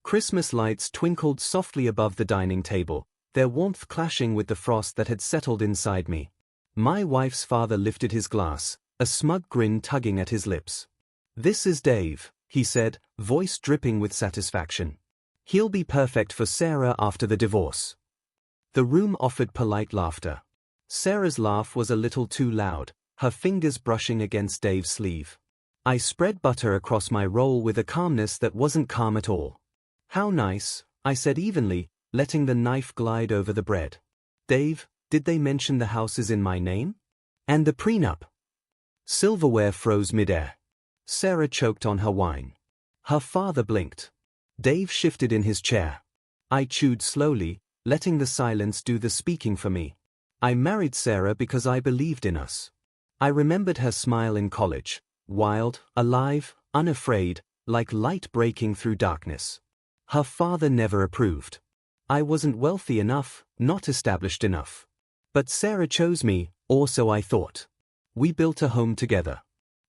Christmas lights twinkled softly above the dining table, their warmth clashing with the frost that had settled inside me. My wife's father lifted his glass, a smug grin tugging at his lips. "This is Dave," he said, voice dripping with satisfaction. "He'll be perfect for Sarah after the divorce." The room offered polite laughter. Sarah's laugh was a little too loud, her fingers brushing against Dave's sleeve. I spread butter across my roll with a calmness that wasn't calm at all. "How nice," I said evenly, letting the knife glide over the bread. "Dave, did they mention the house is in my name? And the prenup?" Silverware froze midair. Sarah choked on her wine. Her father blinked. Dave shifted in his chair. I chewed slowly, letting the silence do the speaking for me. "I married Sarah because I believed in us." I remembered her smile in college, wild, alive, unafraid, like light breaking through darkness. Her father never approved. I wasn't wealthy enough, not established enough. But Sarah chose me, or so I thought. We built a home together.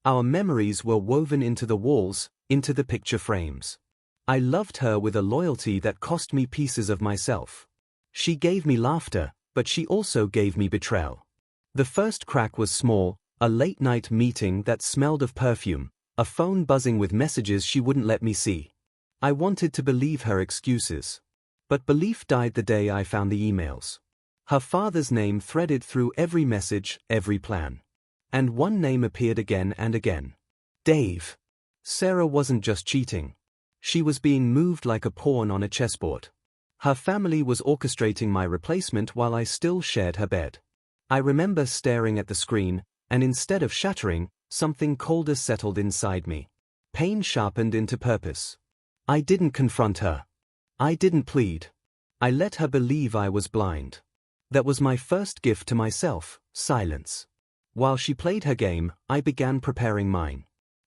Our memories were woven into the walls, into the picture frames. I loved her with a loyalty that cost me pieces of myself. She gave me laughter, but she also gave me betrayal. The first crack was small, a late-night meeting that smelled of perfume, a phone buzzing with messages she wouldn't let me see. I wanted to believe her excuses. But belief died the day I found the emails. Her father's name threaded through every message, every plan. And one name appeared again and again. Dave. Sarah wasn't just cheating. She was being moved like a pawn on a chessboard. Her family was orchestrating my replacement while I still shared her bed. I remember staring at the screen, and instead of shattering, something colder settled inside me. Pain sharpened into purpose. I didn't confront her. I didn't plead. I let her believe I was blind. That was my first gift to myself, silence. While she played her game, I began preparing mine.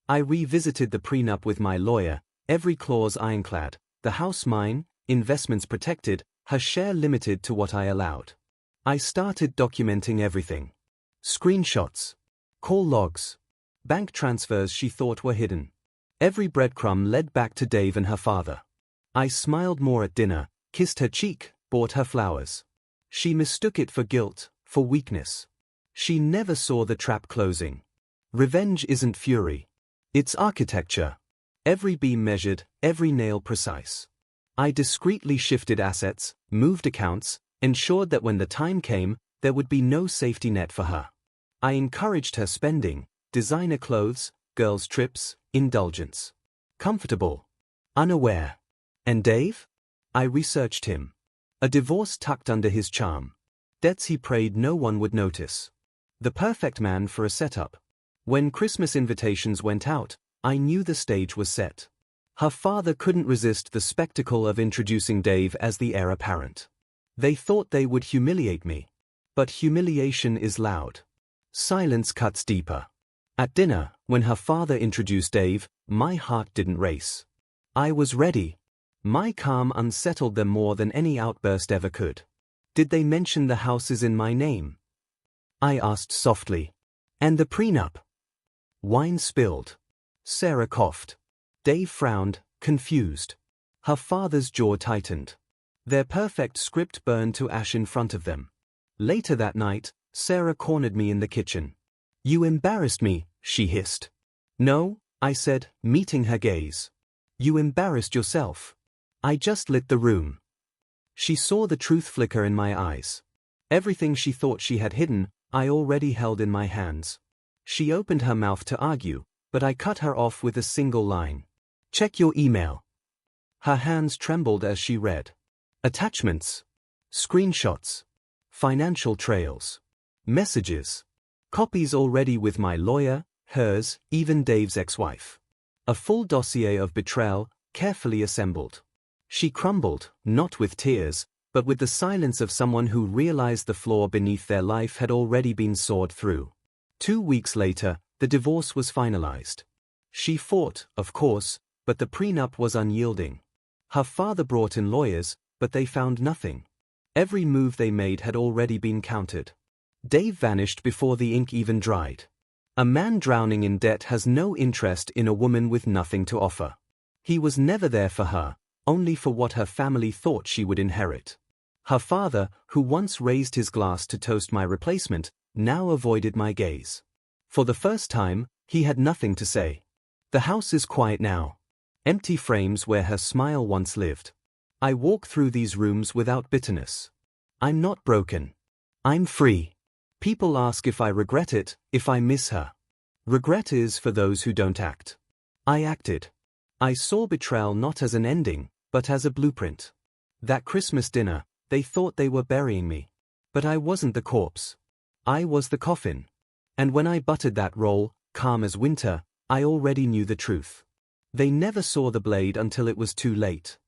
I revisited the prenup with my lawyer, every clause ironclad, the house mine, investments protected, her share limited to what I allowed. I started documenting everything. Screenshots, call logs, bank transfers she thought were hidden. Every breadcrumb led back to Dave and her father. I smiled more at dinner, kissed her cheek, bought her flowers. She mistook it for guilt, for weakness. She never saw the trap closing. Revenge isn't fury. It's architecture. Every beam measured, every nail precise. I discreetly shifted assets, moved accounts, ensured that when the time came, there would be no safety net for her. I encouraged her spending, designer clothes, girls' trips, indulgence. Comfortable. Unaware. And Dave? I researched him. A divorce tucked under his charm. Debts he prayed no one would notice. The perfect man for a setup. When Christmas invitations went out, I knew the stage was set. Her father couldn't resist the spectacle of introducing Dave as the heir apparent. They thought they would humiliate me. But humiliation is loud. Silence cuts deeper. At dinner, when her father introduced Dave, my heart didn't race. I was ready. My calm unsettled them more than any outburst ever could. Did they mention the house is in my name? I asked softly. And the prenup? Wine spilled. Sarah coughed. Dave frowned, confused. Her father's jaw tightened. Their perfect script burned to ash in front of them. Later that night, Sarah cornered me in the kitchen. "You embarrassed me," she hissed. "No," I said, meeting her gaze. "You embarrassed yourself. I just lit the room." She saw the truth flicker in my eyes. Everything she thought she had hidden, I already held in my hands. She opened her mouth to argue, but I cut her off with a single line. "Check your email." Her hands trembled as she read. Attachments. Screenshots. Financial trails. Messages. Copies already with my lawyer, hers, even Dave's ex-wife. A full dossier of betrayal, carefully assembled. She crumbled, not with tears, but with the silence of someone who realized the floor beneath their life had already been sawed through. 2 weeks later, the divorce was finalized. She fought, of course, but the prenup was unyielding. Her father brought in lawyers, but they found nothing. Every move they made had already been countered. Dave vanished before the ink even dried. A man drowning in debt has no interest in a woman with nothing to offer. He was never there for her, only for what her family thought she would inherit. Her father, who once raised his glass to toast my replacement, now avoided my gaze. For the first time, he had nothing to say. The house is quiet now. Empty frames where her smile once lived. I walk through these rooms without bitterness. I'm not broken. I'm free. People ask if I regret it, if I miss her. Regret is for those who don't act. I acted. I saw betrayal not as an ending, but as a blueprint. That Christmas dinner, they thought they were burying me. But I wasn't the corpse. I was the coffin. And when I buttered that roll, calm as winter, I already knew the truth. They never saw the blade until it was too late.